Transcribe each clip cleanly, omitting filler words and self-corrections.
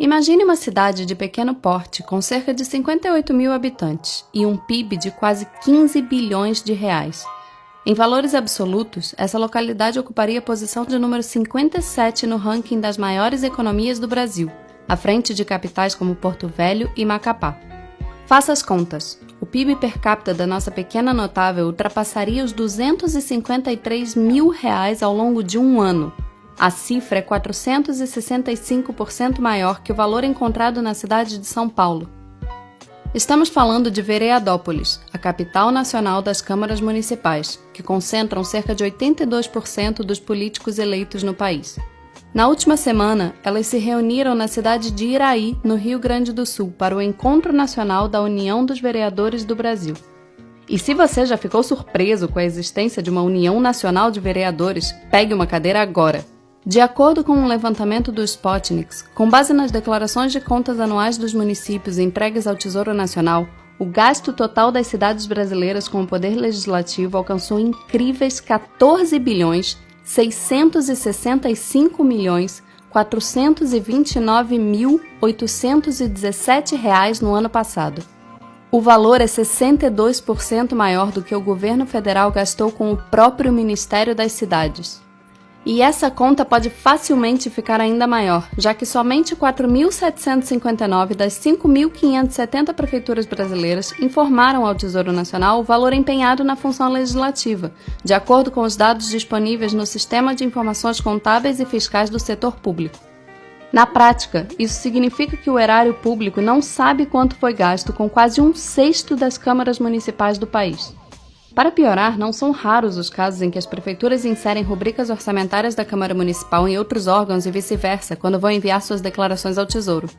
Imagine uma cidade de pequeno porte com cerca de 58 mil habitantes e um PIB de quase 15 bilhões de reais. Em valores absolutos, essa localidade ocuparia a posição de número 57 no ranking das maiores economias do Brasil, à frente de capitais como Porto Velho e Macapá. Faça as contas. O PIB per capita da nossa pequena notável ultrapassaria os 253 mil reais ao longo de um ano. A cifra é 465% maior que o valor encontrado na cidade de São Paulo. Estamos falando de Vereadópolis, a capital nacional das câmaras municipais, que concentram cerca de 82% dos políticos eleitos no país. Na última semana, elas se reuniram na cidade de Iraí, no Rio Grande do Sul, para o Encontro Nacional da União dos Vereadores do Brasil. E se você já ficou surpreso com a existência de uma União Nacional de Vereadores, pegue uma cadeira agora! De acordo com um levantamento do Spotnix, com base nas declarações de contas anuais dos municípios entregues ao Tesouro Nacional, o gasto total das cidades brasileiras com o poder legislativo alcançou incríveis 14 bilhões 665 milhões 429.817 reais no ano passado. O valor é 62% maior do que o governo federal gastou com o próprio Ministério das Cidades. E essa conta pode facilmente ficar ainda maior, já que somente 4.759 das 5.570 prefeituras brasileiras informaram ao Tesouro Nacional o valor empenhado na função legislativa, de acordo com os dados disponíveis no Sistema de Informações Contábeis e Fiscais do Setor Público. Na prática, isso significa que o erário público não sabe quanto foi gasto com quase 1/6 das câmaras municipais do país. Para piorar, não são raros os casos em que as prefeituras inserem rubricas orçamentárias da Câmara Municipal em outros órgãos e vice-versa, quando vão enviar suas declarações ao Tesouro.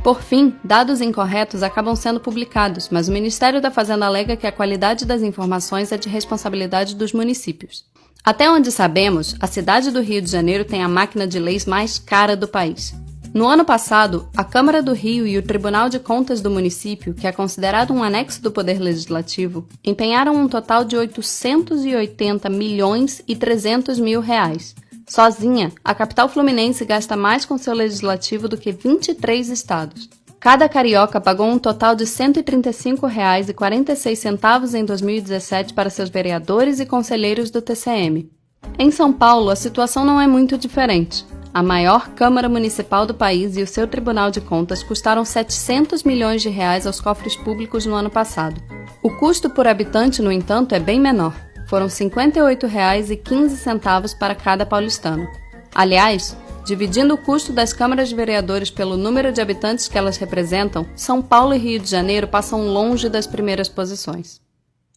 Por fim, dados incorretos acabam sendo publicados, mas o Ministério da Fazenda alega que a qualidade das informações é de responsabilidade dos municípios. Até onde sabemos, a cidade do Rio de Janeiro tem a máquina de leis mais cara do país. No ano passado, a Câmara do Rio e o Tribunal de Contas do município, que é considerado um anexo do Poder Legislativo, empenharam um total de 880 milhões e 300 mil reais. Sozinha, a capital fluminense gasta mais com seu legislativo do que 23 estados. Cada carioca pagou um total de R$ 135,46 em 2017 para seus vereadores e conselheiros do TCM. Em São Paulo, a situação não é muito diferente. A maior Câmara Municipal do país e o seu Tribunal de Contas custaram 700 milhões de reais aos cofres públicos no ano passado. O custo por habitante, no entanto, é bem menor. Foram R$ 58,15 para cada paulistano. Aliás, dividindo o custo das câmaras de vereadores pelo número de habitantes que elas representam, São Paulo e Rio de Janeiro passam longe das primeiras posições.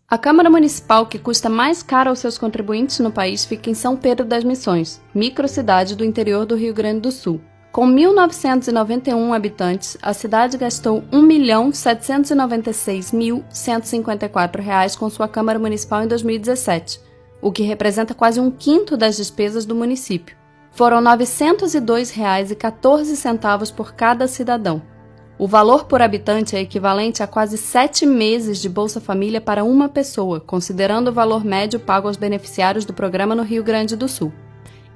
A Câmara Municipal que custa mais caro aos seus contribuintes no país fica em São Pedro das Missões, microcidade do interior do Rio Grande do Sul. Com 1.991 habitantes, a cidade gastou R$ 1.796.154 com sua Câmara Municipal em 2017, o que representa quase um quinto das despesas do município. Foram R$ 902,14 por cada cidadão. O valor por habitante é equivalente a quase 7 meses de Bolsa Família para uma pessoa, considerando o valor médio pago aos beneficiários do programa no Rio Grande do Sul.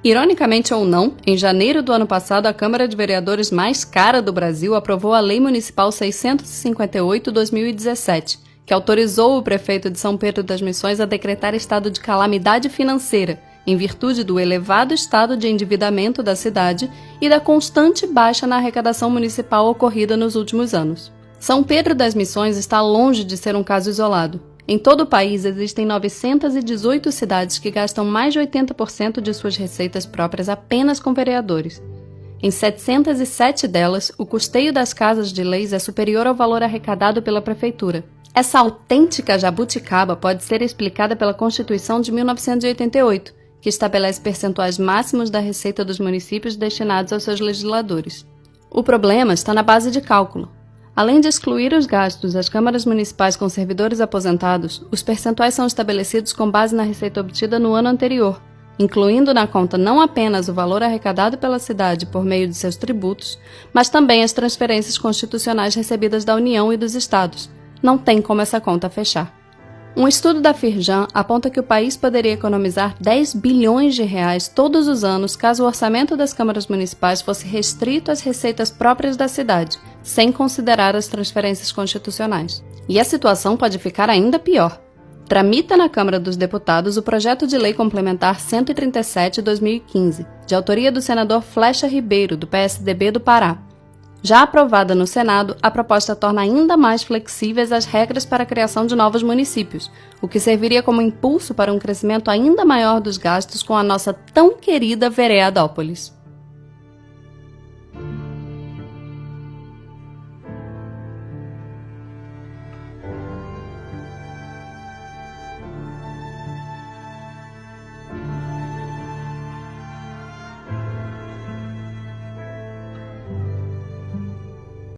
Ironicamente ou não, em janeiro do ano passado, a Câmara de Vereadores mais cara do Brasil aprovou a Lei Municipal 658/2017, que autorizou o prefeito de São Pedro das Missões a decretar estado de calamidade financeira, em virtude do elevado estado de endividamento da cidade e da constante baixa na arrecadação municipal ocorrida nos últimos anos. São Pedro das Missões está longe de ser um caso isolado. Em todo o país existem 918 cidades que gastam mais de 80% de suas receitas próprias apenas com vereadores. Em 707 delas, o custeio das casas de leis é superior ao valor arrecadado pela prefeitura. Essa autêntica jabuticaba pode ser explicada pela Constituição de 1988, que estabelece percentuais máximos da receita dos municípios destinados aos seus legisladores. O problema está na base de cálculo. Além de excluir os gastos das câmaras municipais com servidores aposentados, os percentuais são estabelecidos com base na receita obtida no ano anterior, incluindo na conta não apenas o valor arrecadado pela cidade por meio de seus tributos, mas também as transferências constitucionais recebidas da União e dos Estados. Não tem como essa conta fechar. Um estudo da Firjan aponta que o país poderia economizar 10 bilhões de reais todos os anos caso o orçamento das câmaras municipais fosse restrito às receitas próprias da cidade, sem considerar as transferências constitucionais. E a situação pode ficar ainda pior. Tramita na Câmara dos Deputados o projeto de lei complementar 137/2015, de autoria do senador Flecha Ribeiro, do PSDB do Pará. Já aprovada no Senado, a proposta torna ainda mais flexíveis as regras para a criação de novos municípios, o que serviria como impulso para um crescimento ainda maior dos gastos com a nossa tão querida Vereadópolis.